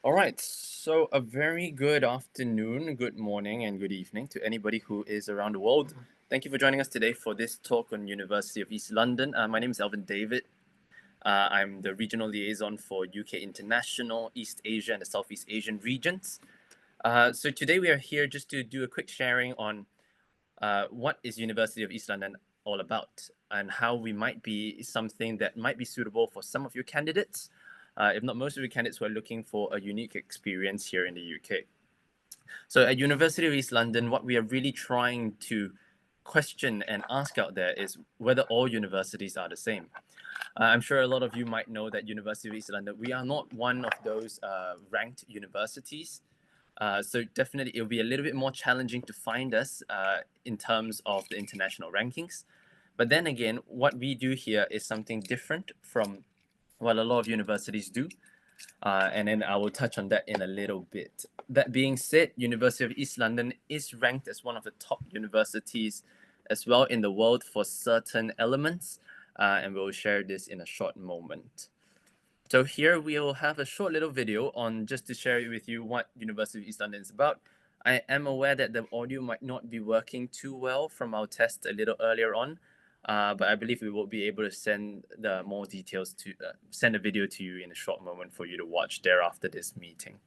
All right, so a very good afternoon, good morning, and good evening to anybody who is around the world. Thank you for joining us today for this talk on University of East London. My name is Alvin David. I'm the regional liaison for UK International, East Asia, and the Southeast Asian regions. So today we are here just to do a quick sharing on what is University of East London all about and how we might be something that might be suitable for some of your candidates, if not most of your candidates who are looking for a unique experience here in the UK. So at University of East London, what we are really trying to question and ask out there is whether all universities are the same. I'm sure a lot of you might know that University of East London, we are not one of those ranked universities. So definitely it'll be a little bit more challenging to find us in terms of the international rankings. But then again, what we do here is something different from what a lot of universities do. And then I will touch on that in a little bit. That being said, University of East London is ranked as one of the top universities as well in the world for certain elements. And we'll share this in a short moment. So here we'll have a short little video on just to share with you what University of East London is about. I am aware that the audio might not be working too well from our test a little earlier on, but I believe we will be able to send the more details to send a video to you in a short moment for you to watch thereafter this meeting.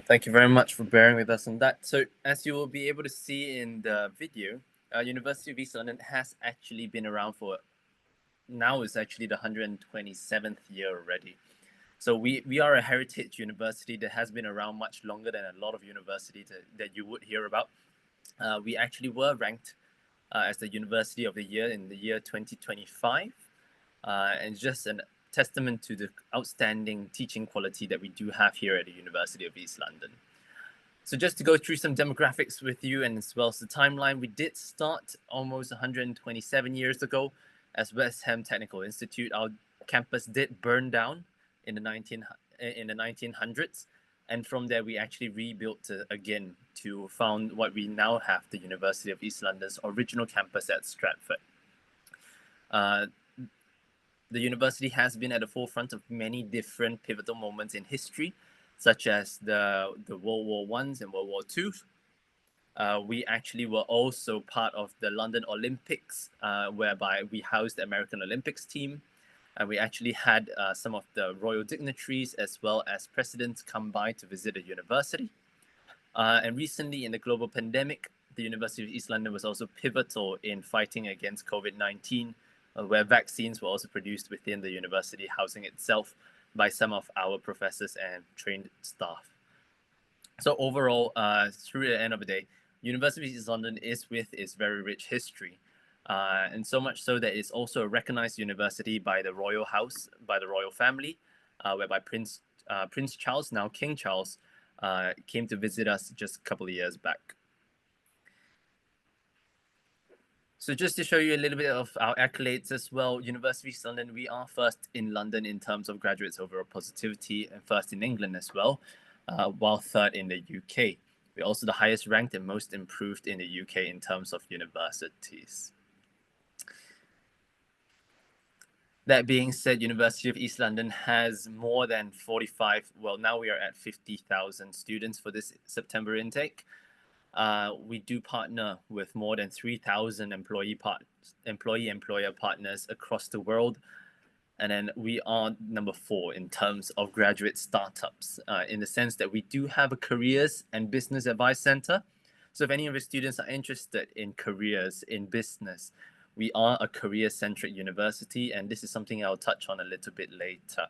Thank you very much for bearing with us on that. So as you will be able to see in the video, University of East London has actually been around for now is actually the 127th year already. So we are a heritage university that has been around much longer than a lot of universities that you would hear about. We actually were ranked as the University of the Year in the year 2025. And just a testament to the outstanding teaching quality that we do have here at the University of East London. So just to go through some demographics with you and as well as the timeline, we did start almost 127 years ago as West Ham Technical Institute. Our campus did burn down in the 1900s, and from there we actually rebuilt again to found what we now have, the University of East London's original campus at Stratford. The university has been at the forefront of many different pivotal moments in history, such as the World War Ones and World War Twos. We actually were also part of the London Olympics, whereby we housed the American Olympics team. And we actually had some of the royal dignitaries as well as presidents come by to visit the university. And recently in the global pandemic, the University of East London was also pivotal in fighting against COVID-19, where vaccines were also produced within the university housing itself by some of our professors and trained staff. So overall, through the end of the day, University of East London is with its very rich history. And so much so that it's also a recognized university by the royal house, by the royal family, whereby Prince Charles, now King Charles, came to visit us just a couple of years back. So just to show you a little bit of our accolades as well, University of East London, we are first in London in terms of graduates overall positivity and first in England as well, while third in the UK. We're also the highest ranked and most improved in the UK in terms of universities. That being said, University of East London has more than 45, well, now we are at 50,000 students for this September intake. We do partner with more than 3,000 employer partners across the world. And then we are number 4 in terms of graduate startups, in the sense that we do have a careers and business advice center. So if any of your students are interested in careers in business, we are a career-centric university, and this is something I'll touch on a little bit later.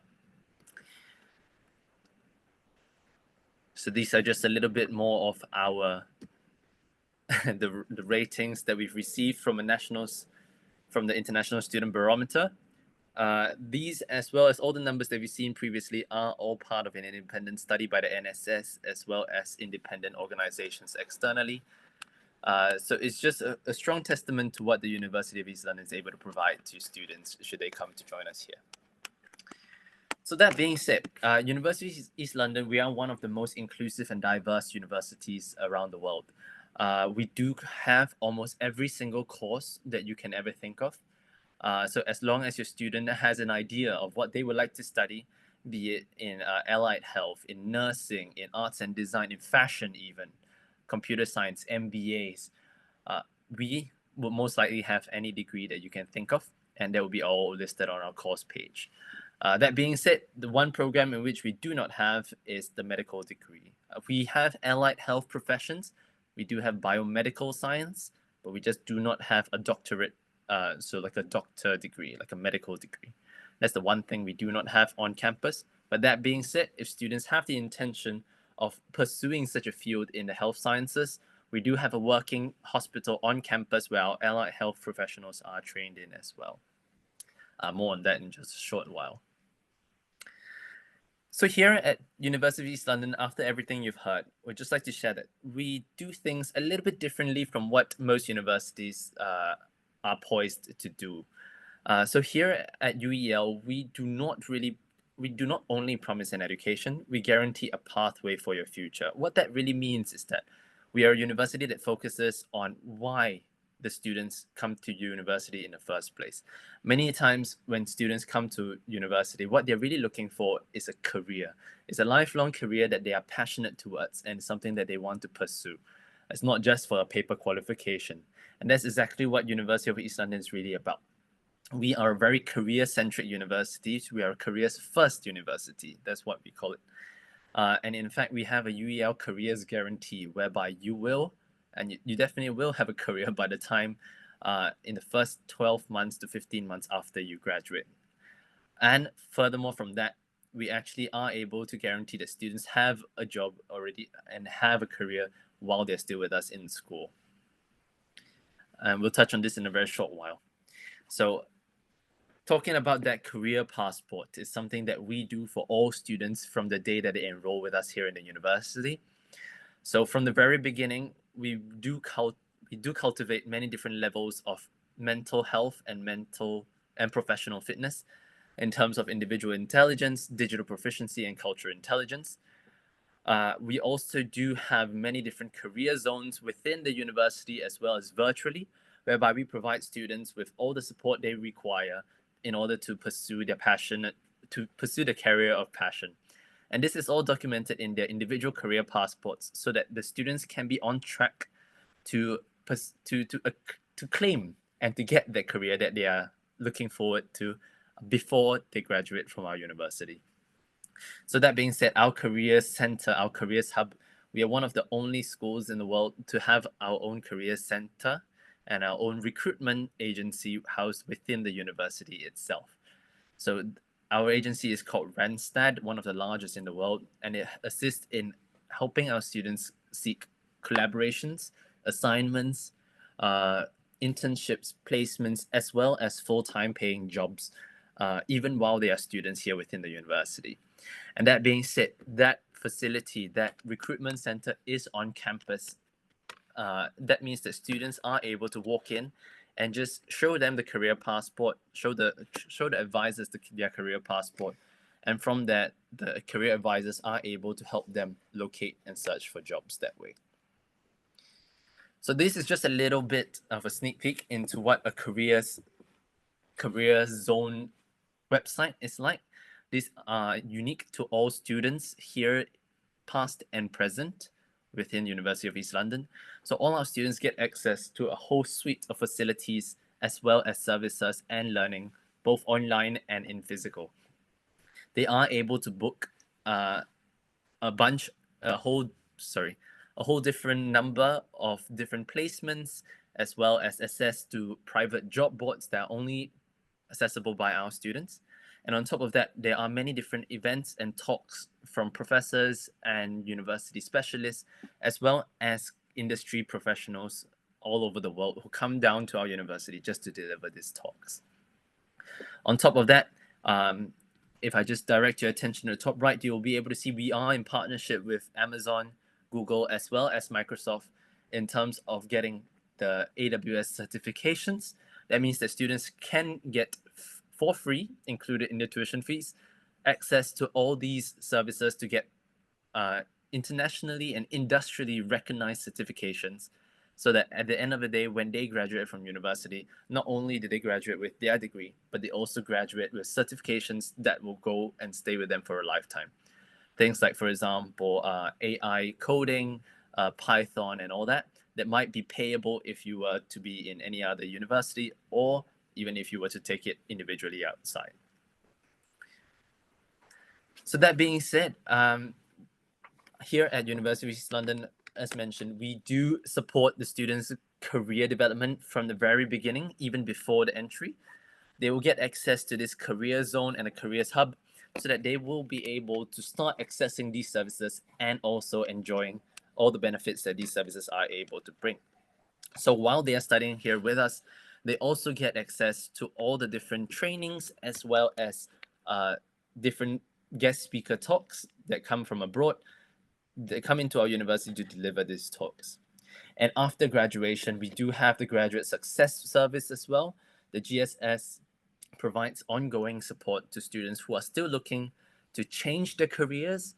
So these are just a little bit more of our the ratings that we've received from the International Student Barometer. These, as well as all the numbers that we've seen previously, are all part of an independent study by the NSS, as well as independent organizations externally. So it's just a strong testament to what the University of East London is able to provide to students should they come to join us here. So that being said, University of East London, we are one of the most inclusive and diverse universities around the world. We do have almost every single course that you can ever think of. So as long as your student has an idea of what they would like to study, be it in allied health, in nursing, in arts and design, in fashion even, computer science, MBAs, we will most likely have any degree that you can think of, and that will be all listed on our course page. That being said, the one program in which we do not have is the medical degree. We have allied health professions, we do have biomedical science, but we just do not have a doctorate, so like a doctor degree, like a medical degree. That's the one thing we do not have on campus. But that being said, if students have the intention of pursuing such a field in the health sciences, we do have a working hospital on campus where our allied health professionals are trained in as well. More on that in just a short while. So here at University of East London, after everything you've heard, we'd just like to share that we do things a little bit differently from what most universities are poised to do. So here at UEL, we do not only promise an education, we guarantee a pathway for your future. What that really means is that we are a university that focuses on why the students come to university in the first place. Many times when students come to university, what they're really looking for is a career. It's a lifelong career that they are passionate towards and something that they want to pursue. It's not just for a paper qualification. And that's exactly what University of East London is really about. We are a very career-centric university. We are a careers-first university. That's what we call it. And in fact, we have a UEL careers guarantee whereby you will, and you definitely will have a career by the time in the first 12 months to 15 months after you graduate. And furthermore from that, we actually are able to guarantee that students have a job already and have a career while they're still with us in school. And we'll touch on this in a very short while. So talking about that career passport is something that we do for all students from the day that they enroll with us here in the university. So from the very beginning, we do cultivate many different levels of mental health and professional fitness in terms of individual intelligence, digital proficiency, and cultural intelligence. We also do have many different career zones within the university as well as virtually, whereby we provide students with all the support they require in order to pursue the career of passion. And this is all documented in their individual career passports so that the students can be on track to claim and to get the career that they are looking forward to before they graduate from our university. So that being said, our career center, our careers hub, we are one of the only schools in the world to have our own career center and our own recruitment agency housed within the university itself. So our agency is called Randstad, one of the largest in the world, and it assists in helping our students seek collaborations, assignments, uh, internships, placements, as well as full-time paying jobs, even while they are students here within the university. And that being said, that facility, that recruitment center is on campus. That means that students are able to walk in and just show them the career passport, show the advisors their career passport, and from that, the career advisors are able to help them locate and search for jobs that way. So this is just a little bit of a sneak peek into what a career zone website is like. These are unique to all students here, past and present, within University of East London. So all our students get access to a whole suite of facilities as well as services and learning, both online and in physical. They are able to book a whole different number of different placements, as well as access to private job boards that are only accessible by our students. And on top of that, there are many different events and talks from professors and university specialists, as well as industry professionals all over the world who come down to our university just to deliver these talks. On top of that, if I just direct your attention to the top right, you'll be able to see we are in partnership with Amazon, Google, as well as Microsoft in terms of getting the AWS certifications. That means that students can get for free, included in their tuition fees, access to all these services to get internationally and industrially recognized certifications, so that at the end of the day, when they graduate from university, not only do they graduate with their degree, but they also graduate with certifications that will go and stay with them for a lifetime. Things like, for example, AI coding, Python, and all that might be payable if you were to be in any other university, or even if you were to take it individually outside. So that being said, here at University of East London, as mentioned, we do support the students' career development from the very beginning, even before the entry. They will get access to this career zone and a careers hub so that they will be able to start accessing these services and also enjoying all the benefits that these services are able to bring. So while they are studying here with us, they also get access to all the different trainings, as well as different guest speaker talks that come from abroad. They come into our university to deliver these talks. And after graduation, we do have the Graduate Success Service as well. The GSS provides ongoing support to students who are still looking to change their careers.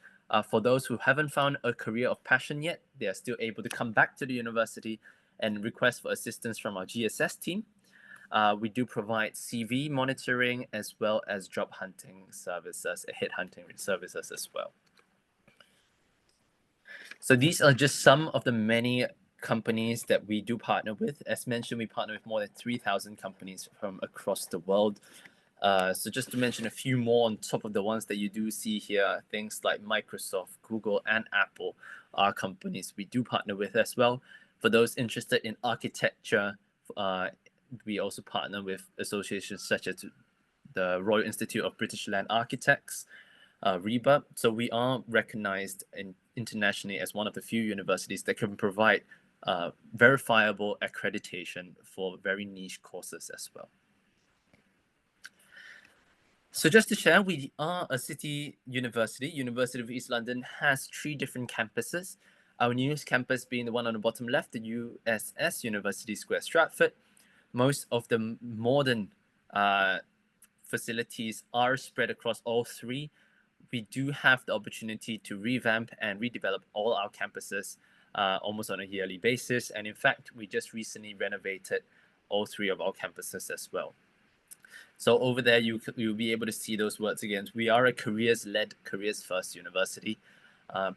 For those who haven't found a career of passion yet, they are still able to come back to the university and request for assistance from our GSS team. We do provide CV monitoring as well as job hunting services, headhunting services as well. So these are just some of the many companies that we do partner with. As mentioned, we partner with more than 3,000 companies from across the world. So just to mention a few more on top of the ones that you do see here, things like Microsoft, Google, and Apple are companies we do partner with as well. For those interested in architecture, we also partner with associations such as the Royal Institute of British Land Architects, RIBA. So we are recognized internationally as one of the few universities that can provide verifiable accreditation for very niche courses as well. So just to share, we are a city university. University of East London has 3 different campuses. Our newest campus being the one on the bottom left, the USS, University Square, Stratford. Most of the modern facilities are spread across all 3. We do have the opportunity to revamp and redevelop all our campuses almost on a yearly basis. And in fact, we just recently renovated all 3 of our campuses as well. So over there, you'll be able to see those words again. We are a careers-led, careers-first university,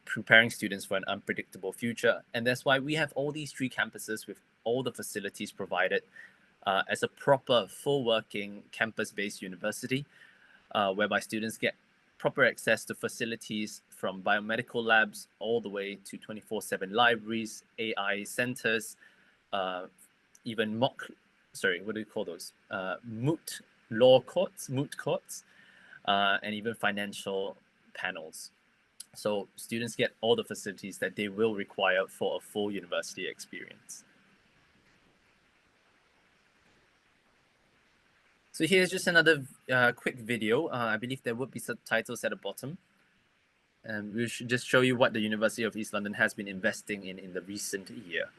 preparing students for an unpredictable future. And that's why we have all these 3 campuses with all the facilities provided as a proper, full-working, campus-based university, whereby students get proper access to facilities from biomedical labs all the way to 24/7 libraries, AI centers, even moot law courts, and even financial panels. So students get all the facilities that they will require for a full university experience. So here's just another quick video. I believe there would be subtitles at the bottom. And we should just show you what the University of East London has been investing in the recent year.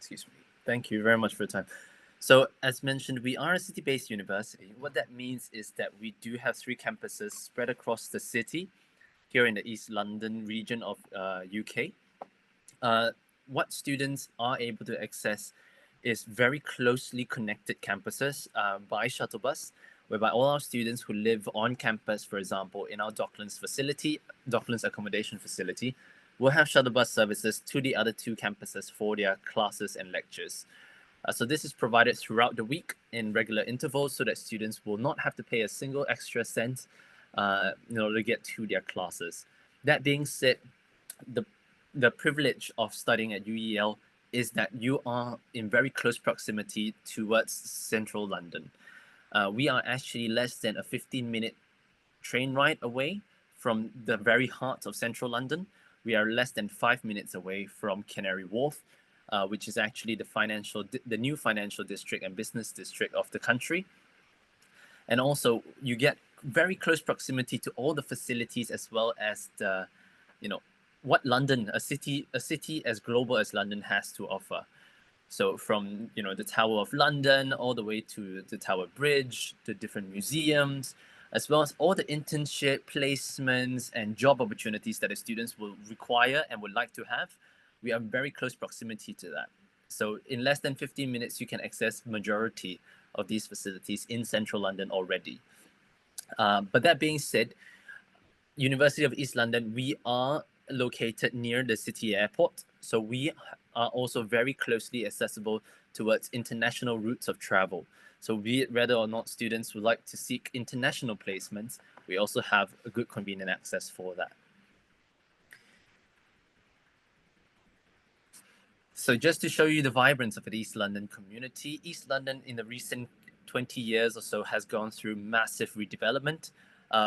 Excuse me. Thank you very much for your time. So, as mentioned, we are a city-based university. What that means is that we do have 3 campuses spread across the city here in the East London region of UK. What students are able to access is very closely connected campuses by shuttle bus, whereby all our students who live on campus, for example, in our Docklands facility, Docklands accommodation facility, will have shuttle bus services to the other 2 campuses for their classes and lectures. So this is provided throughout the week in regular intervals so that students will not have to pay a single extra cent in order to get to their classes. That being said, the privilege of studying at UEL is that you are in very close proximity towards central London. We are actually less than a 15-minute train ride away from the very heart of central London. We are less than 5 minutes away from Canary Wharf, which is actually the new financial district and business district of the country. And also, you get very close proximity to all the facilities as well as the, what London, a city as global as London has to offer. So from the Tower of London all the way to the Tower Bridge, the different museums, as well as all the internship placements and job opportunities that the students will require and would like to have. We are in very close proximity to that. So in less than 15 minutes, you can access majority of these facilities in central London already. But that being said, University of East London, we are located near the city airport. So we are also very closely accessible towards international routes of travel. So be it whether or not students would like to seek international placements, we also have a good convenient access for that. So just to show you the vibrance of the East London community, East London in the recent 20 years or so has gone through massive redevelopment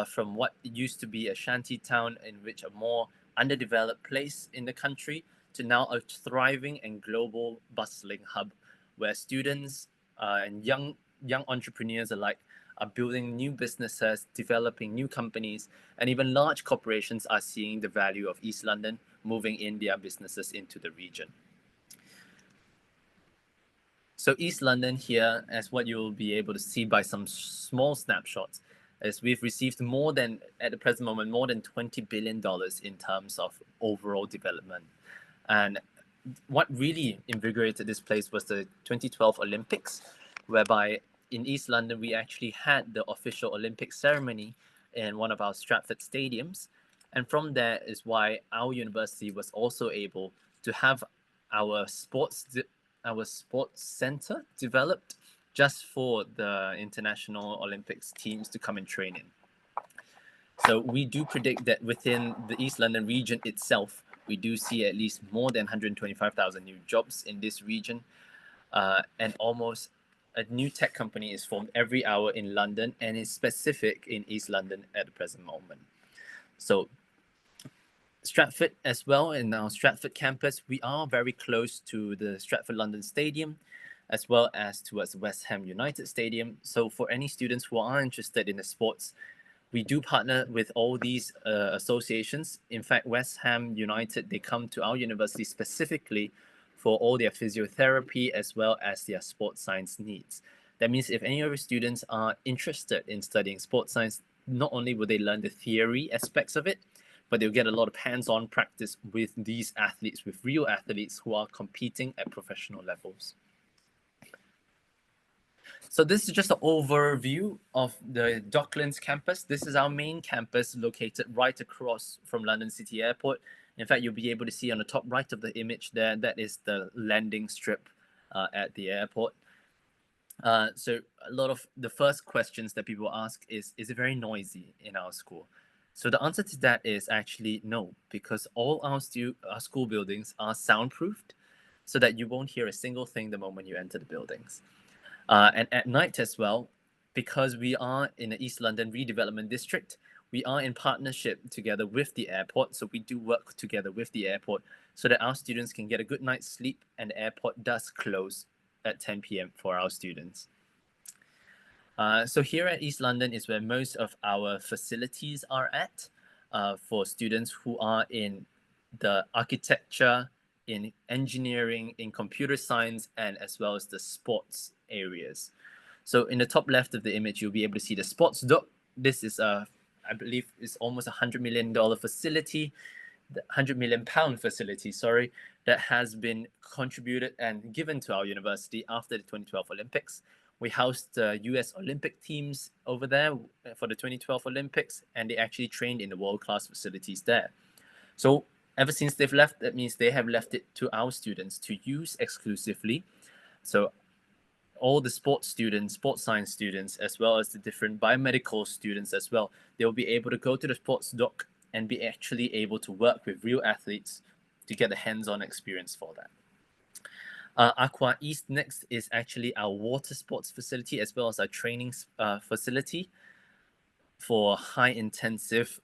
from what used to be a shanty town in which a more underdeveloped place in the country to now a thriving and global bustling hub where students and young entrepreneurs alike are building new businesses, developing new companies, and even large corporations are seeing the value of East London moving in their businesses into the region. So East London here, as what you'll be able to see by some small snapshots, is we've received more than, at the present moment, more than $20 billion in terms of overall development. And what really invigorated this place was the 2012 Olympics, whereby in East London, we actually had the official Olympic ceremony in one of our Stratford stadiums. And from there is why our university was also able to have our sports center developed just for the International Olympics teams to come and train in. So we do predict that within the East London region itself, we do see at least more than 125,000 new jobs in this region, and almost a new tech company is formed every hour in London and is specific in East London at the present moment. So Stratford as well, in our Stratford campus, we are very close to the Stratford London Stadium, as well as towards West Ham United Stadium. So for any students who are interested in the sports, we do partner with all these associations. In fact, West Ham United, they come to our university specifically for all their physiotherapy as well as their sports science needs. That means if any of your students are interested in studying sports science, not only will they learn the theory aspects of it, but they'll get a lot of hands-on practice with these athletes, with real athletes who are competing at professional levels. So this is just an overview of the Docklands campus. This is our main campus located right across from London City Airport. In fact, you'll be able to see on the top right of the image there, that is the landing strip at the airport. So a lot of the first questions that people ask is it very noisy in our school? So the answer to that is actually no, because all our school buildings are soundproofed so that you won't hear a single thing the moment you enter the buildings. And at night as well, because we are in the East London redevelopment district, we are in partnership together with the airport. So we do work together with the airport so that our students can get a good night's sleep, and the airport does close at 10 p.m. for our students. So here at East London is where most of our facilities are at for students who are in the architecture, in engineering, in computer science, and as well as the sports areas. So in the top left of the image, you'll be able to see the sports dock. This is I believe is almost $100 million facility, the £100 million facility, sorry, that has been contributed and given to our university after the 2012 Olympics. We housed the US Olympic teams over there for the 2012 Olympics, and they actually trained in the world-class facilities there. So ever since they've left, that means they have left it to our students to use exclusively. So all the sports students, sports science students, as well as the different biomedical students as well, they'll be able to go to the sports dock and be actually able to work with real athletes to get the hands-on experience for that. Aqua East next is actually our water sports facility as well as our training facility for high intensive,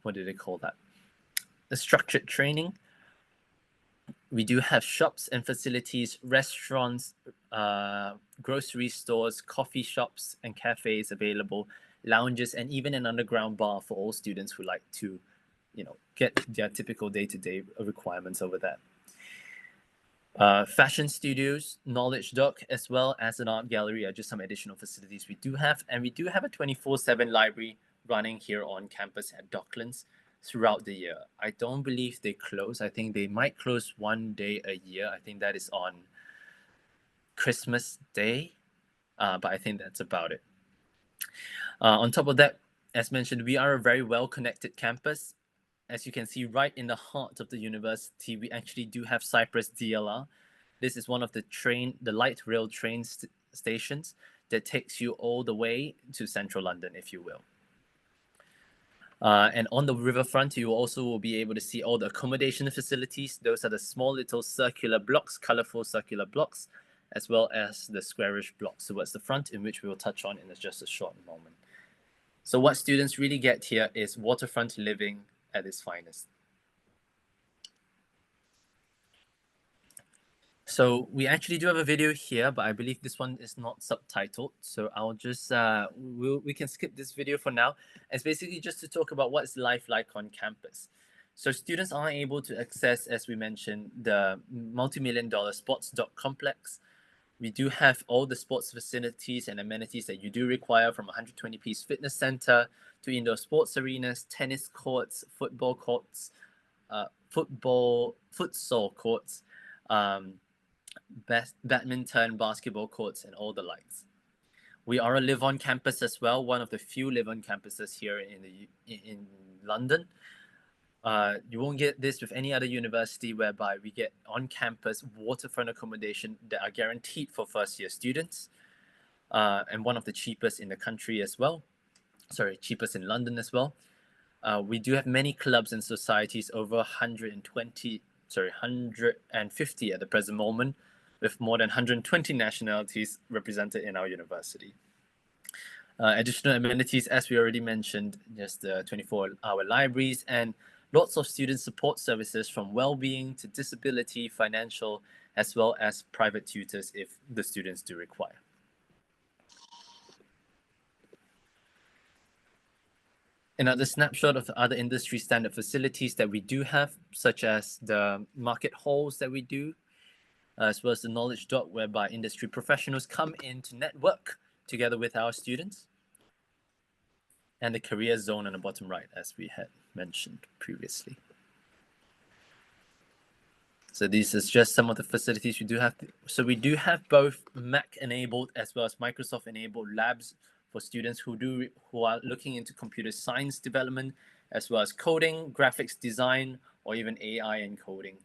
what do they call that? The structured training. We do have shops and facilities, restaurants, grocery stores, coffee shops and cafes available, lounges, and even an underground bar for all students who like to, get their typical day-to-day requirements over there. Fashion studios, knowledge dock, as well as an art gallery are just some additional facilities we do have. And we do have a 24/7 library running here on campus at Docklands throughout the year. I don't believe they close. I think they might close one day a year. I think that is on Christmas Day, but I think that's about it. On top of that, as mentioned, we are a very well-connected campus. As you can see, right in the heart of the university, we actually do have Cyprus DLR. This is one of the light rail train stations that takes you all the way to central London, if you will. And on the riverfront, you also will be able to see all the accommodation facilities. Those are the small little circular blocks, colorful circular blocks, as well as the squarish blocks towards the front, in which we will touch on in just a short moment. So what students really get here is waterfront living at its finest. So we actually do have a video here, but I believe this one is not subtitled. So I'll just, we can skip this video for now. It's basically just to talk about what's life like on campus. So students are able to access, as we mentioned, the multi-million-dollar sports dock complex. We do have all the sports facilities and amenities that you do require, from 120-piece fitness center to indoor sports arenas, tennis courts, football courts, futsal courts, badminton, basketball courts, and all the likes. We are a live-on campus as well, one of the few live-on campuses here in London. You won't get this with any other university, whereby we get on-campus waterfront accommodation that are guaranteed for first-year students, and one of the cheapest in the country as well. Sorry, cheapest in London as well. We do have many clubs and societies, over 150 at the present moment, with more than 120 nationalities represented in our university. Additional amenities, as we already mentioned, just the 24-hour libraries and lots of student support services, from well-being to disability, financial, as well as private tutors if the students do require. Another snapshot of other industry standard facilities that we do have, such as the market halls that we do, as well as the knowledge dock, whereby industry professionals come in to network together with our students, and the career zone on the bottom right, as we had mentioned previously. So these is just some of the facilities we do have. So we do have both Mac enabled as well as Microsoft enabled labs for students who are looking into computer science development, as well as coding, graphics design, or even AI and coding.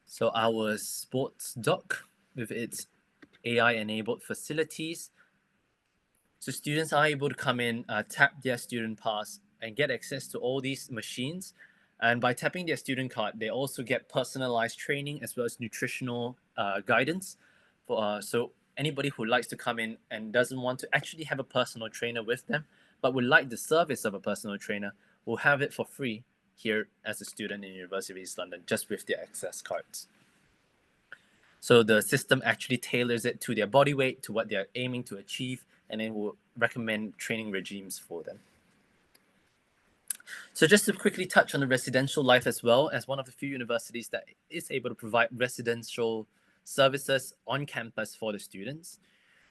So our sports dock with its AI enabled facilities. So students are able to come in, tap their student pass, and get access to all these machines. And by tapping their student card, they also get personalized training as well as nutritional guidance. So anybody who likes to come in and doesn't want to actually have a personal trainer with them, but would like the service of a personal trainer, will have it for free here as a student in University of East London, just with their access cards. So the system actually tailors it to their body weight, to what they're aiming to achieve, and then will recommend training regimes for them. So just to quickly touch on the residential life as well, as one of the few universities that is able to provide residential services on campus for the students.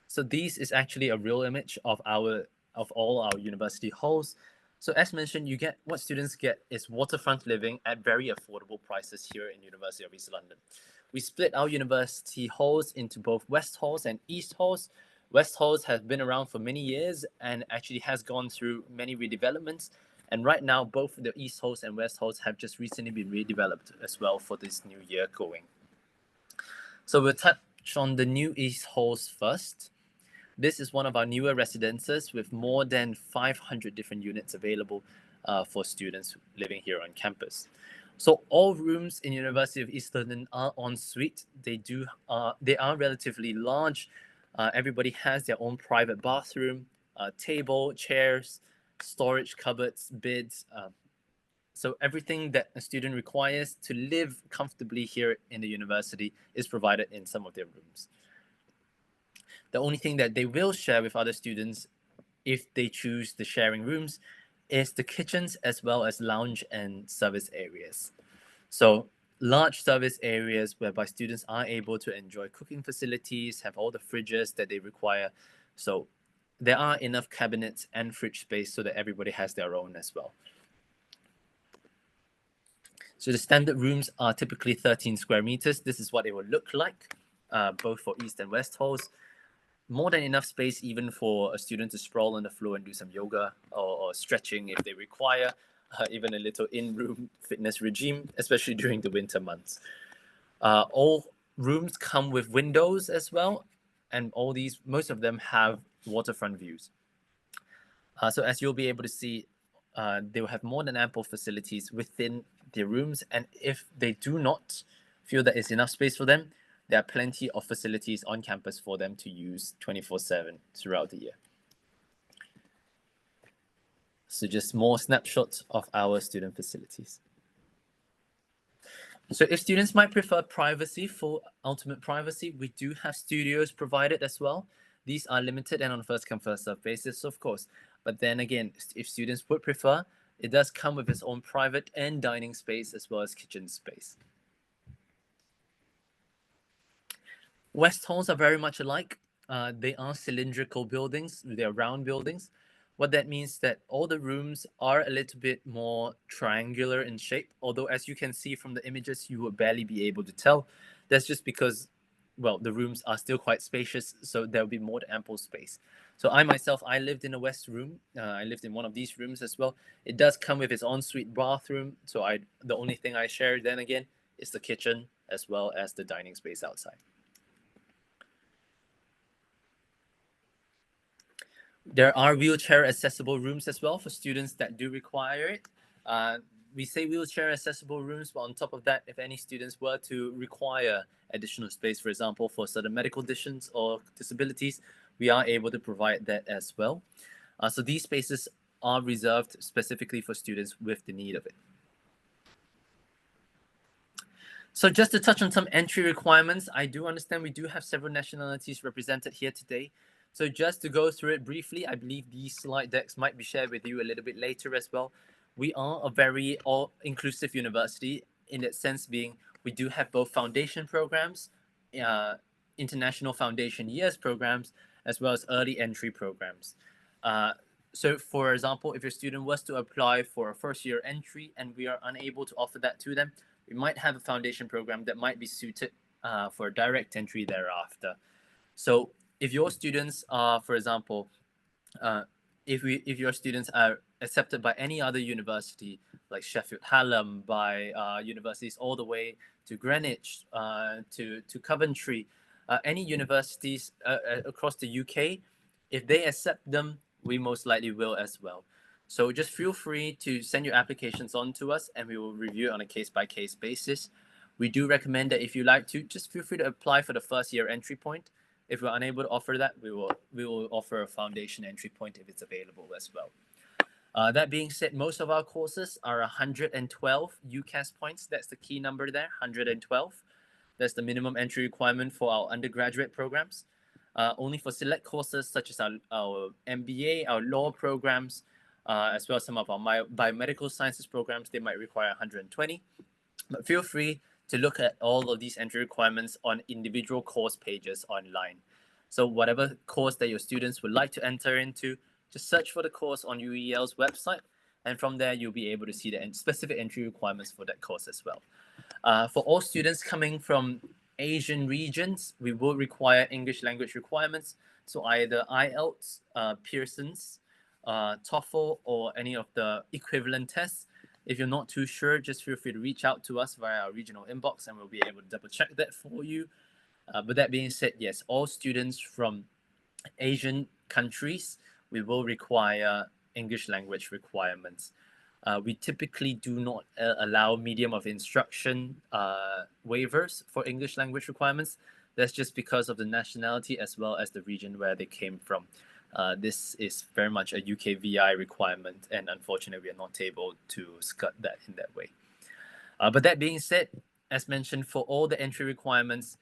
So this is actually a real image of all our university halls. So as mentioned, what students get is waterfront living at very affordable prices here in University of East London. We split our university halls into both West Halls and East Halls. West Halls has been around for many years and actually has gone through many redevelopments. And right now, both the East Halls and West Halls have just recently been redeveloped as well for this new year going. So we'll touch on the new East Halls first. This is one of our newer residences with more than 500 different units available for students living here on campus. So all rooms in University of East London are en suite. They are relatively large. Everybody has their own private bathroom, table, chairs, storage cupboards, beds. So everything that a student requires to live comfortably here in the university is provided in some of their rooms. The only thing that they will share with other students, if they choose the sharing rooms, is the kitchens as well as lounge and service areas. So large service areas whereby students are able to enjoy cooking facilities, have all the fridges that they require. So there are enough cabinets and fridge space so that everybody has their own as well. So the standard rooms are typically 13 square meters. This is what it will look like, both for East and West halls. More than enough space even for a student to sprawl on the floor and do some yoga or stretching if they require, even a little in-room fitness regime, especially during the winter months. All rooms come with windows as well, and most of them have waterfront views. So as you'll be able to see, they will have more than ample facilities within their rooms, and if they do not feel that it's enough space for them, there are plenty of facilities on campus for them to use 24/7 throughout the year. So just more snapshots of our student facilities. So if students might prefer privacy, for ultimate privacy, we do have studios provided as well. These are limited and on a first come first serve basis, of course. But then again, if students would prefer, it does come with its own private and dining space as well as kitchen space. West halls are very much alike. They are cylindrical buildings, they're round buildings. What that means that all the rooms are a little bit more triangular in shape, although as you can see from the images, you will barely be able to tell. That's just because, well, the rooms are still quite spacious, so there'll be more than ample space. So I myself, I lived in a West room. I lived in one of these rooms as well. It does come with its ensuite bathroom, so the only thing I share then again is the kitchen as well as the dining space outside. There are wheelchair accessible rooms as well for students that do require it. We say wheelchair accessible rooms, but on top of that, if any students were to require additional space, for example, for certain medical conditions or disabilities, we are able to provide that as well. So these spaces are reserved specifically for students with the need of it. So just to touch on some entry requirements, I do understand we do have several nationalities represented here today. So just to go through it briefly, I believe these slide decks might be shared with you a little bit later as well. We are a very all-inclusive university in that sense being we do have both foundation programs, international foundation years programs, as well as early entry programs. So for example, if your student was to apply for a first year entry and we are unable to offer that to them, we might have a foundation program that might be suited for direct entry thereafter. So if your students are, for example, if your students are accepted by any other university like Sheffield Hallam, by universities all the way to Greenwich, to Coventry, any universities across the UK, if they accept them, we most likely will as well. So just feel free to send your applications on to us and we will review it on a case-by-case basis. We do recommend that if you like to, just feel free to apply for the first year entry point. If we're unable to offer that, we will offer a foundation entry point if it's available as well. That being said, most of our courses are 112 UCAS points. That's the key number there, 112. That's the minimum entry requirement for our undergraduate programs. Only for select courses such as our MBA, our law programs, as well as some of our biomedical sciences programs, they might require 120. But feel free to look at all of these entry requirements on individual course pages online. So whatever course that your students would like to enter into, just search for the course on UEL's website, and from there you'll be able to see the specific entry requirements for that course as well. For all students coming from Asian regions, we will require English language requirements. So either IELTS, Pearson's, TOEFL, or any of the equivalent tests. If you're not too sure, just feel free to reach out to us via our regional inbox and we'll be able to double check that for you. But that being said, yes, all students from Asian countries, we will require English language requirements. We typically do not allow medium of instruction waivers for English language requirements. That's just because of the nationality as well as the region where they came from. This is very much a UKVI requirement, and unfortunately, we are not able to skirt that in that way. But that being said, as mentioned, for all the entry requirements,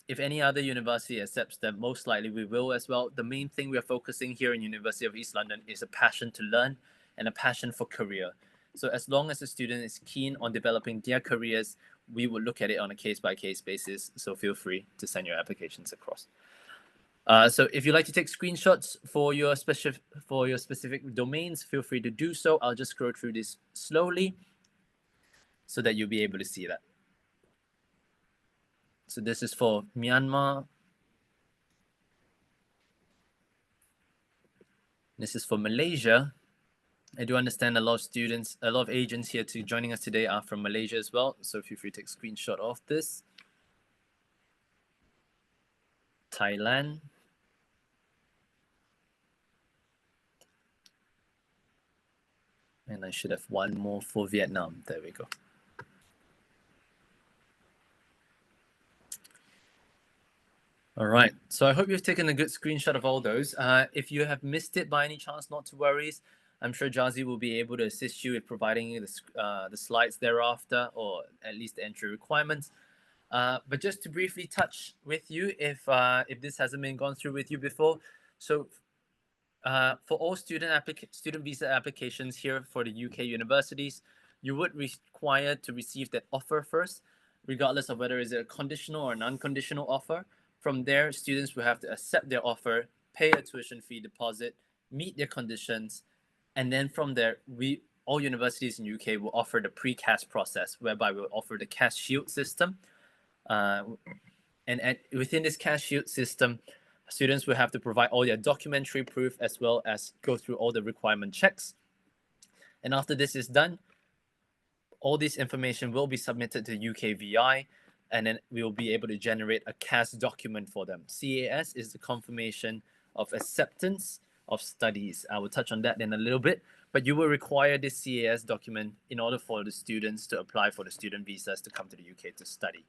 if any other university accepts them, most likely we will as well. The main thing we are focusing here in University of East London is a passion to learn and a passion for career. So as long as the student is keen on developing their careers, we will look at it on a case-by-case basis. So feel free to send your applications across. So if you like to take screenshots for your specific domains, feel free to do so. I'll just scroll through this slowly so that you'll be able to see that. So this is for Myanmar. This is for Malaysia. I do understand a lot of students, a lot of agents here joining us today are from Malaysia as well. So feel free to take a screenshot of this. Thailand. And I should have one more for Vietnam. There we go. All right. So I hope you've taken a good screenshot of all those. If you have missed it by any chance, not to worry. I'm sure Jazi will be able to assist you with providing you the slides thereafter, or at least the entry requirements. But just to briefly touch with you, if this hasn't been gone through with you before, so for all student visa applications here for the UK universities, you would require to receive that offer first, regardless of whether it's a conditional or an unconditional offer. From there, students will have to accept their offer, pay a tuition fee deposit, meet their conditions, and then from there, all universities in UK will offer the pre-CAS process, whereby we'll offer the CAS Shield system. And within this CAS Shield system, students will have to provide all their documentary proof as well as go through all the requirement checks. And after this is done, all this information will be submitted to UKVI, and then we will be able to generate a CAS document for them. CAS is the confirmation of acceptance of studies. I will touch on that in a little bit, but you will require this CAS document in order for the students to apply for the student visas to come to the UK to study.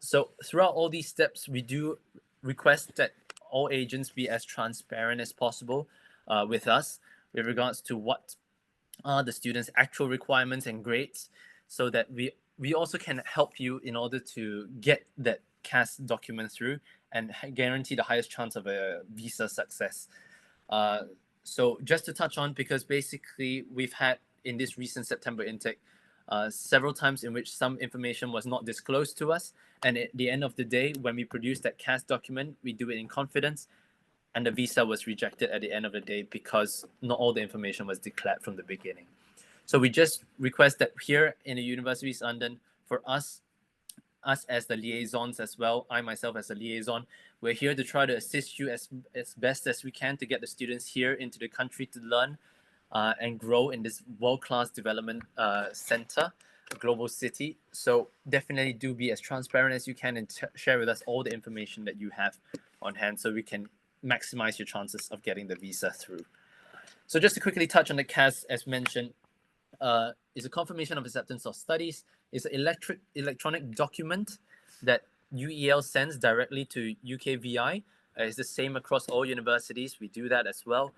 So throughout all these steps, we do request that all agents be as transparent as possible with us with regards to what are the students' actual requirements and grades, so that we also can help you in order to get that CAS document through and guarantee the highest chance of a visa success. So just to touch on, because basically we've had in this recent September intake several times in which some information was not disclosed to us, and at the end of the day, when we produce that CAS document, we do it in confidence, and the visa was rejected at the end of the day because not all the information was declared from the beginning. So we just request that here in the University of East London, for us as the liaisons as well, I myself as a liaison, we're here to try to assist you as best as we can to get the students here into the country to learn and grow in this world-class development center, global city. So definitely do be as transparent as you can and share with us all the information that you have on hand so we can maximize your chances of getting the visa through. So just to quickly touch on the CAS, as mentioned, is a confirmation of acceptance of studies. It's an electronic document that UEL sends directly to UKVI. It's the same across all universities. We do that as well.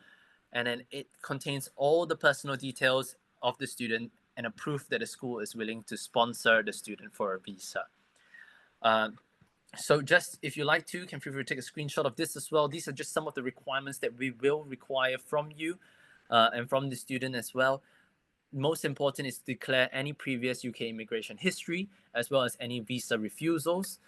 And then it contains all the personal details of the student and a proof that the school is willing to sponsor the student for a visa. So just if you like to, can feel free to take a screenshot of this as well. These are just some of the requirements that we will require from you and from the student as well. Most important is to declare any previous UK immigration history, as well as any visa refusals,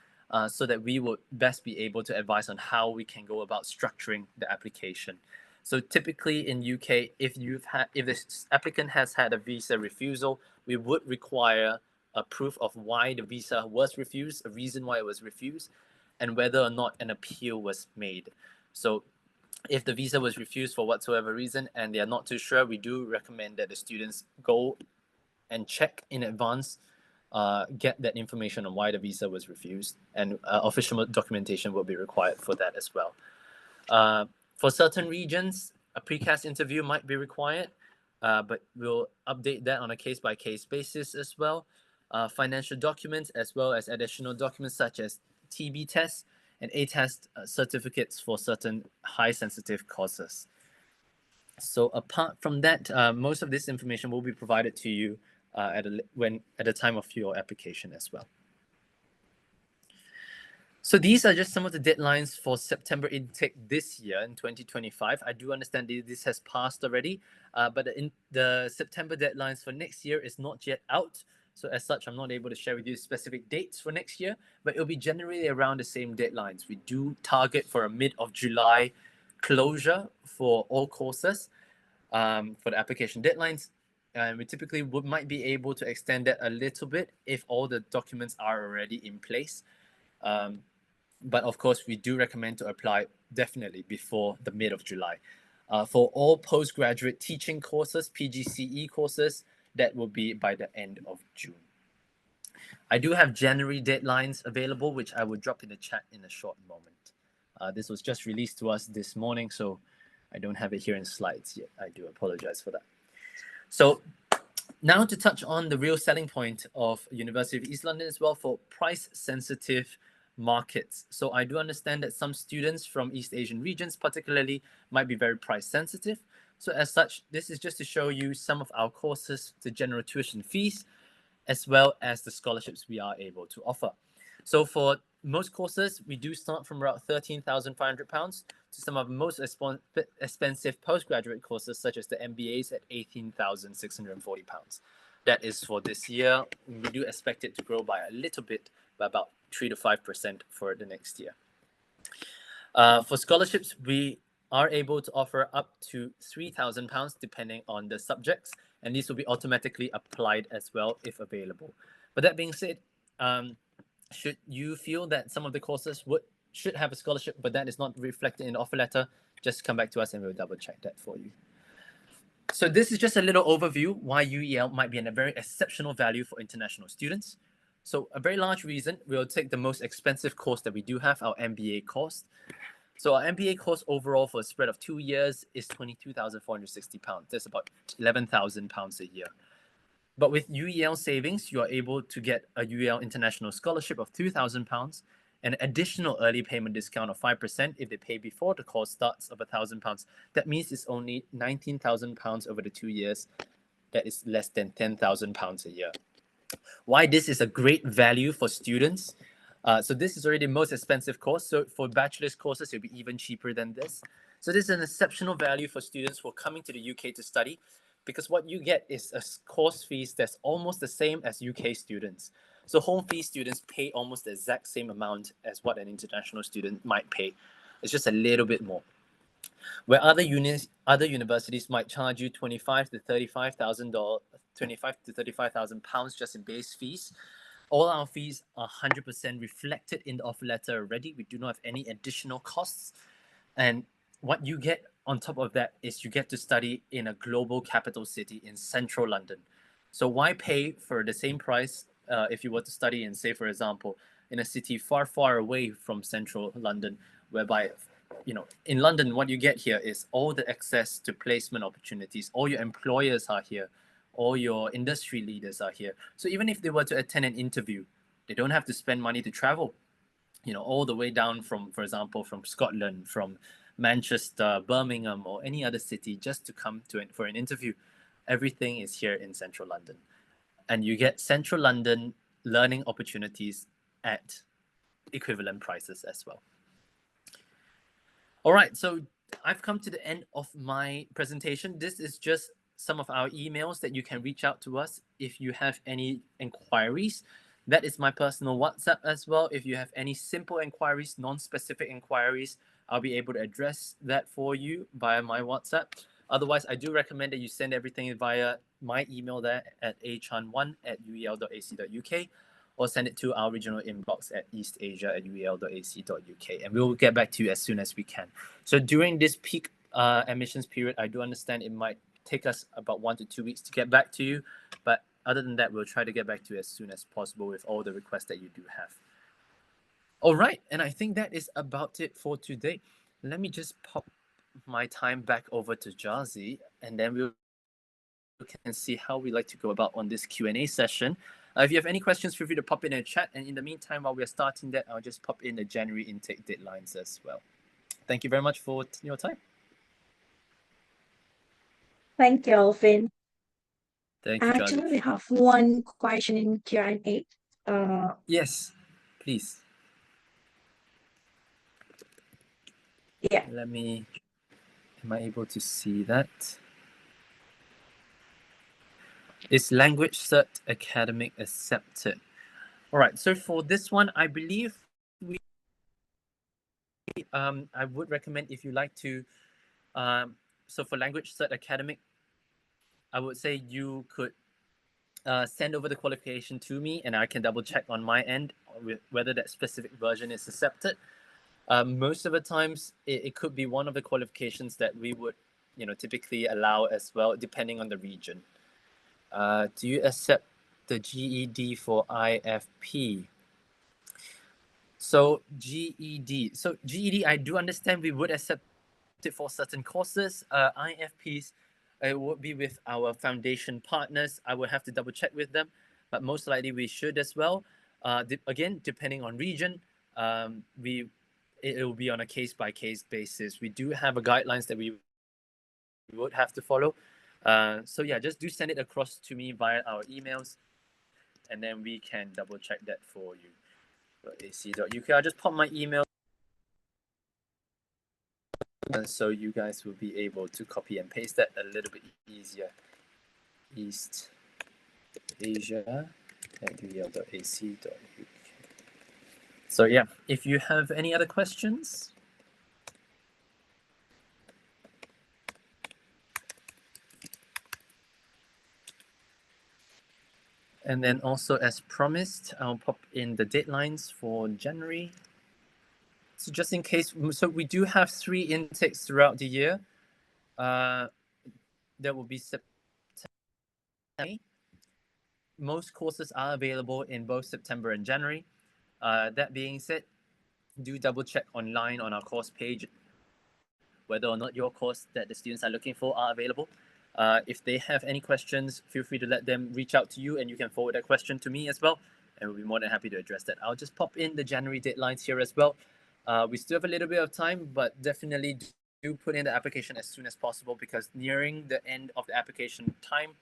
so that we will best be able to advise on how we can go about structuring the application. So typically in UK, if the applicant has had a visa refusal, we would require a proof of why the visa was refused, a reason why it was refused, and whether or not an appeal was made. So if the visa was refused for whatsoever reason and they are not too sure, we do recommend that the students go and check in advance, get that information on why the visa was refused, and official documentation will be required for that as well. For certain regions, a pre-CAS interview might be required, but we'll update that on a case-by-case basis as well. Financial documents, as well as additional documents such as TB tests and ATEST certificates for certain high-sensitive courses. So apart from that, most of this information will be provided to you at the time of your application as well. So these are just some of the deadlines for September intake this year in 2025. I do understand this has passed already, but the September deadlines for next year is not yet out. So as such, I'm not able to share with you specific dates for next year, but it'll be generally around the same deadlines. We do target for a mid of July closure for all courses for the application deadlines. And we typically might be able to extend that a little bit if all the documents are already in place. But of course, we do recommend to apply definitely before the mid of July. For all postgraduate teaching courses, PGCE courses, that will be by the end of June. I do have January deadlines available, which I will drop in the chat in a short moment. This was just released to us this morning, so I don't have it here in slides yet. I do apologize for that. So now to touch on the real selling point of University of East London as well for price-sensitive markets. So I do understand that some students from East Asian regions particularly might be very price sensitive. So as such, this is just to show you some of our courses, the general tuition fees, as well as the scholarships we are able to offer. So for most courses, we do start from around £13,500 to some of the most expensive postgraduate courses, such as the MBAs at £18,640. That is for this year. We do expect it to grow by a little bit, by about 3 to 5% for the next year. For scholarships, we are able to offer up to £3,000 depending on the subjects, and these will be automatically applied as well if available. But that being said, should you feel that some of the courses should have a scholarship, but that is not reflected in the offer letter, just come back to us and we'll double check that for you. So this is just a little overview why UEL might be a very exceptional value for international students. So a very large reason, we'll take the most expensive course that we do have, our MBA course. So our MBA course overall for a spread of 2 years is £22,460. That's about £11,000 a year. But with UEL savings, you are able to get a UEL international scholarship of £2,000 and an additional early payment discount of 5% if they pay before the course starts of £1,000. That means it's only £19,000 over the 2 years. That is less than £10,000 a year. Why this is a great value for students? So this is already the most expensive course. So for bachelor's courses, it'll be even cheaper than this. So this is an exceptional value for students who are coming to the UK to study, because what you get is a course fees that's almost the same as UK students. So home fee students pay almost the exact same amount as what an international student might pay. It's just a little bit more. Where other universities might charge you £25,000 to £35,000 just in base fees, all our fees are 100% reflected in the offer letter already. We do not have any additional costs. And what you get on top of that is you get to study in a global capital city in central London. So why pay for the same price if you were to study in, say, for example, in a city far, far away from central London, whereby, you know, in London, what you get here is all the access to placement opportunities. All your employers are here. All your industry leaders are here. So even if they were to attend an interview, they don't have to spend money to travel, you know, all the way down from, for example, from Scotland, from Manchester, Birmingham, or any other city just to come to for an interview. Everything is here in central London. And you get central London learning opportunities at equivalent prices as well. All right, so I've come to the end of my presentation. This is just some of our emails that you can reach out to us if you have any inquiries. That is my personal WhatsApp as well. If you have any simple inquiries, non-specific inquiries, I'll be able to address that for you via my WhatsApp. Otherwise, I do recommend that you send everything via my email there at achan1@uel.ac.uk, or send it to our regional inbox at eastasia@uel.ac.uk, and we'll get back to you as soon as we can. So during this peak admissions period, I do understand it might take us about 1 to 2 weeks to get back to you, but other than that, we'll try to get back to you as soon as possible with all the requests that you do have. All right, and I think that is about it for today. Let me just pop my time back over to Jazi, and then we can see how we like to go about on this Q&A session. If you have any questions, feel free to pop in the chat, and in the meantime, while we're starting that, I'll just pop in the January intake deadlines as well. Thank you very much for your time. Thank you, Alvin. Thank you, Actually, Jazi. we have one question in Q&A. Yes, please. Yeah. Am I able to see that? Is Language Cert Academic accepted? All right, so for this one, I believe I would recommend if you like to, so for Language Cert Academic, I would say you could send over the qualification to me and I can double check on my end with whether that specific version is accepted. Most of the times, it could be one of the qualifications that we would, typically allow as well, depending on the region. Do you accept the GED for IFP? So GED, I do understand we would accept it for certain courses. IFPs, it would be with our foundation partners. I would have to double check with them, but most likely we should as well. Again, depending on region, it will be on a case by case basis. We do have a guidelines that we would have to follow. So yeah, just do send it across to me via our emails, and then we can double check that for you. AC.uk. I'll just pop my email so you guys will be able to copy and paste that a little bit easier. East Asia at uel.ac.uk. So yeah, if you have any other questions. And then also, as promised, I'll pop in the deadlines for January. So just in case, so we do have 3 intakes throughout the year. There will be September. Most courses are available in both September and January. That being said, do double check online on our course page whether or not your course that the students are looking for are available. If they have any questions, feel free to let them reach out to you and you can forward that question to me as well. And we'll be more than happy to address that. I'll just pop in the January deadlines here as well. We still have a little bit of time, but definitely do put in the application as soon as possible because nearing the end of the application time,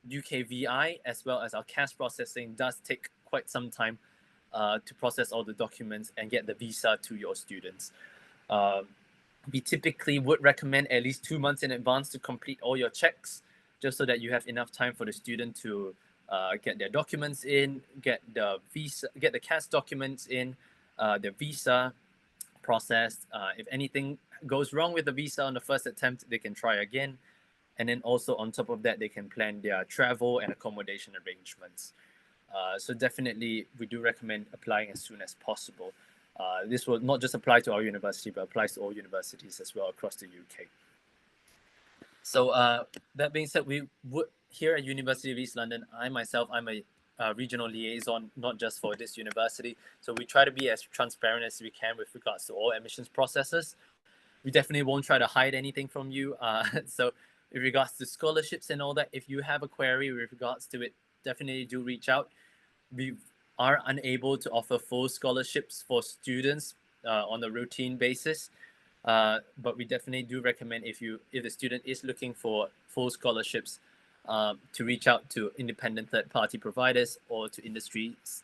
UKVI as well as our CAS processing does take quite some time to process all the documents and get the visa to your students. We typically would recommend at least 2 months in advance to complete all your checks, just so that you have enough time for the student to get their documents in, get the CAS documents in, their visa processed. If anything goes wrong with the visa on the first attempt, they can try again. And then also on top of that, they can plan their travel and accommodation arrangements. So definitely, we do recommend applying as soon as possible. This will not just apply to our university, but applies to all universities as well across the UK. So that being said, we would here at University of East London, I'm a regional liaison, not just for this university. So we try to be as transparent as we can with regards to all admissions processes. We definitely won't try to hide anything from you. So in regards to scholarships and all that, if you have a query with regards to it, definitely do reach out. We are unable to offer full scholarships for students on a routine basis, but we definitely do recommend if the student is looking for full scholarships, to reach out to independent third-party providers or to industries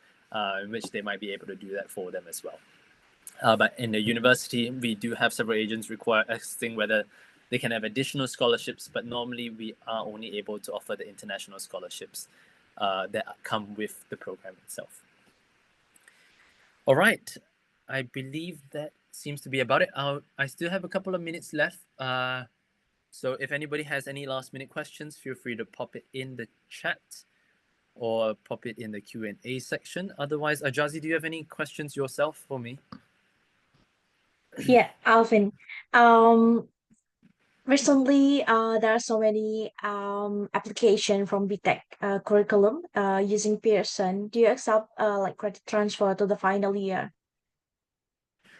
in which they might be able to do that for them as well. But in the university, we do have several agents asking whether they can have additional scholarships, but normally we are only able to offer the international scholarships that come with the program itself. All right, I believe that seems to be about it. I still have a couple of minutes left. So if anybody has any last minute questions, feel free to pop it in the chat or pop it in the Q&A section. Otherwise, Ajazi, do you have any questions yourself for me? Yeah, Alvin. Recently, there are so many application from BTech curriculum using Pearson. Do you accept like credit transfer to the final year?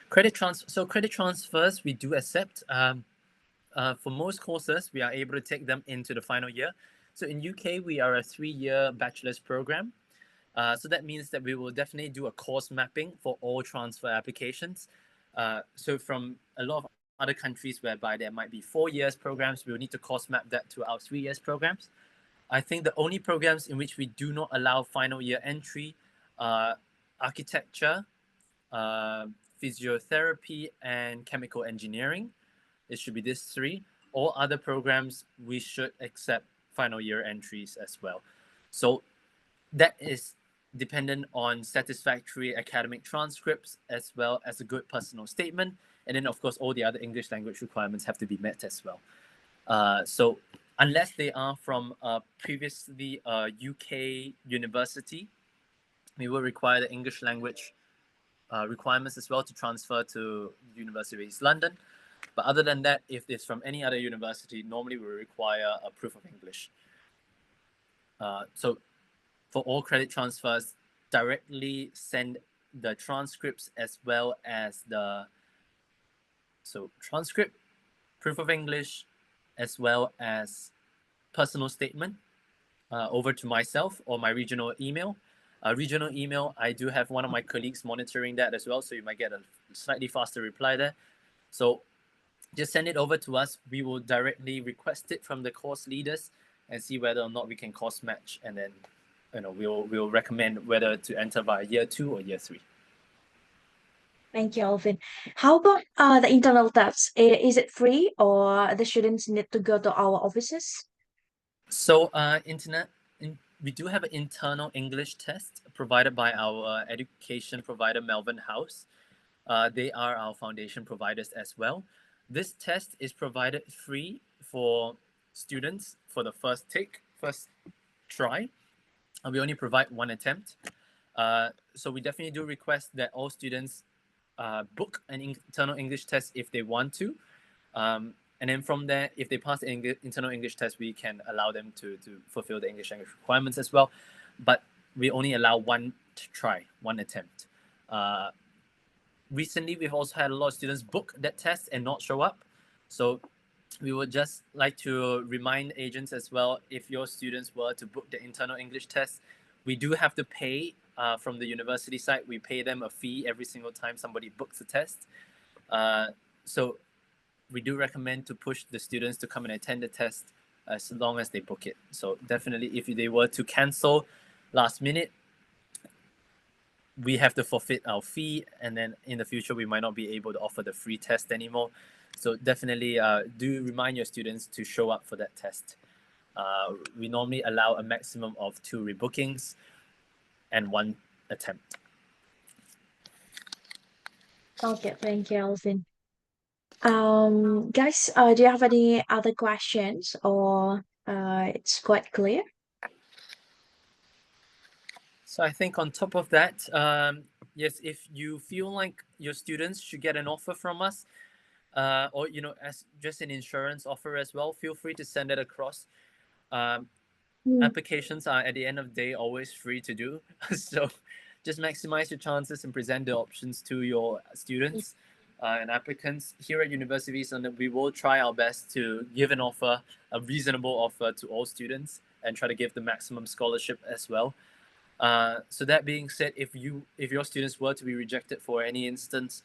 Credit transfers we do accept. For most courses, we are able to take them into the final year. So in UK, we are a 3-year bachelor's program. So that means that we will definitely do a course mapping for all transfer applications. So from a lot of other countries whereby there might be 4 years programs, we will need to course map that to our 3 years programs. I think the only programs in which we do not allow final year entry are architecture, physiotherapy, and chemical engineering. It should be these three. All other programs, we should accept final year entries as well. So that is dependent on satisfactory academic transcripts as well as a good personal statement. And then, of course, all the other English language requirements have to be met as well. So unless they are from previously UK university, we will require the English language requirements as well to transfer to University of East London. But other than that, if it's from any other university, normally we require a proof of English. So for all credit transfers, directly send the transcripts as well as the transcript, proof of English, as well as personal statement over to myself or my regional email. Regional email, I do have one of my colleagues monitoring that as well, so you might get a slightly faster reply there. So just send it over to us. We will directly request it from the course leaders and see whether or not we can course match, and then we'll recommend whether to enter by year 2 or year 3. Thank you, Alvin. How about the internal tests? Is it free or the students need to go to our offices? So we do have an internal English test provided by our education provider, Melbourne House. They are our foundation providers as well. This test is provided free for students for the first try. We only provide one attempt. So we definitely do request that all students book an internal English test if they want to. And then from there, if they pass the internal English test, we can allow them to fulfill the English language requirements as well. But we only allow one try, one attempt. Recently, we've also had a lot of students book that test and not show up. So we would just like to remind agents as well, if your students were to book the internal English test, we do have to pay from the university side. We pay them a fee every single time somebody books a test. So we do recommend to push the students to come and attend the test as long as they book it. So definitely, if they were to cancel last minute, we have to forfeit our fee, and then in the future we might not be able to offer the free test anymore. So definitely do remind your students to show up for that test. We normally allow a maximum of 2 rebookings and 1 attempt. Okay, thank you, Alvin. Guys, do you have any other questions or it's quite clear? So I think on top of that, yes, if you feel like your students should get an offer from us, or as just an insurance offer as well, feel free to send it across. Applications are, at the end of the day, always free to do. So just maximize your chances and present the options to your students and applicants. Here at University, so we will try our best to give an offer, a reasonable offer to all students, and try to give the maximum scholarship as well. So that being said, if your students were to be rejected for any instance,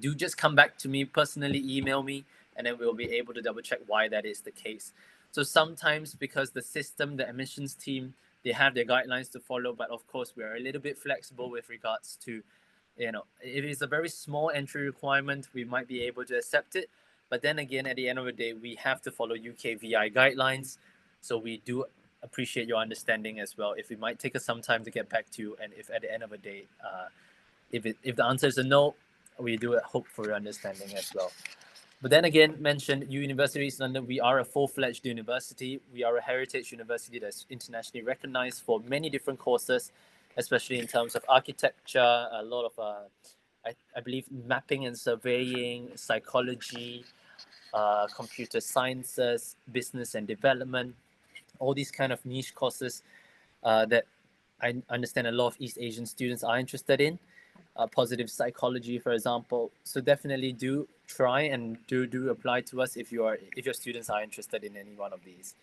do just come back to me personally, email me, and then we'll be able to double check why that is the case. So sometimes because the system, the admissions team, they have their guidelines to follow, but of course we are a little bit flexible with regards to, if it's a very small entry requirement, we might be able to accept it. But then again, at the end of the day, we have to follow UKVI guidelines. So we do appreciate your understanding as well. If it might take us some time to get back to you, and if at the end of the day, if the answer is a no, we do hope for your understanding as well. But then again, mentioned University of East London, we are a full-fledged university. We are a heritage university that's internationally recognized for many different courses, especially in terms of architecture, a lot of, I believe, mapping and surveying, psychology, computer sciences, business and development, all these kind of niche courses that I understand a lot of East Asian students are interested in. Positive psychology, for example. So definitely do try and do apply to us if your students are interested in any one of these.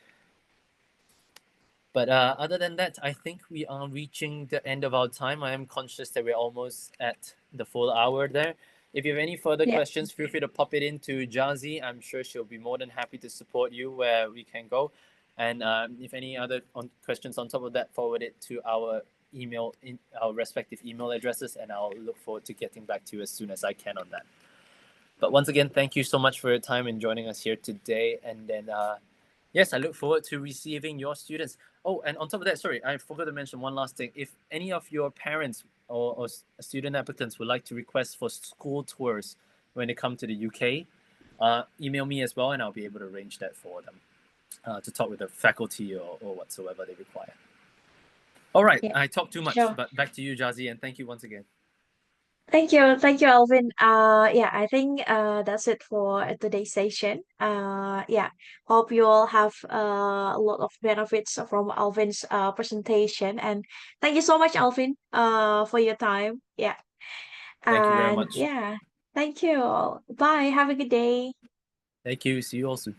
But other than that, I think we are reaching the end of our time. I am conscious that we're almost at the full hour there. If you have any further questions, feel free to pop it into Jazzy. I'm sure she'll be more than happy to support you where we can go. And if any other questions on top of that, forward it to our email in our respective email addresses, and I'll look forward to getting back to you as soon as I can on that. But once again, thank you so much for your time and joining us here today. And then, yes, I look forward to receiving your students. Oh, and on top of that, sorry, I forgot to mention one last thing. If any of your parents or student applicants would like to request for school tours when they come to the UK, email me as well, and I'll be able to arrange that for them to talk with the faculty or whatsoever they require. All right, Yeah, I talked too much, sure. but back to you, Jazzy, and thank you once again. Thank you, Alvin. Yeah, I think that's it for today's session. Yeah, hope you all have a lot of benefits from Alvin's presentation, and thank you so much, Alvin, for your time. Yeah, Thank you very and much. yeah, thank you all. Bye. Have a good day. Thank you. See you all soon.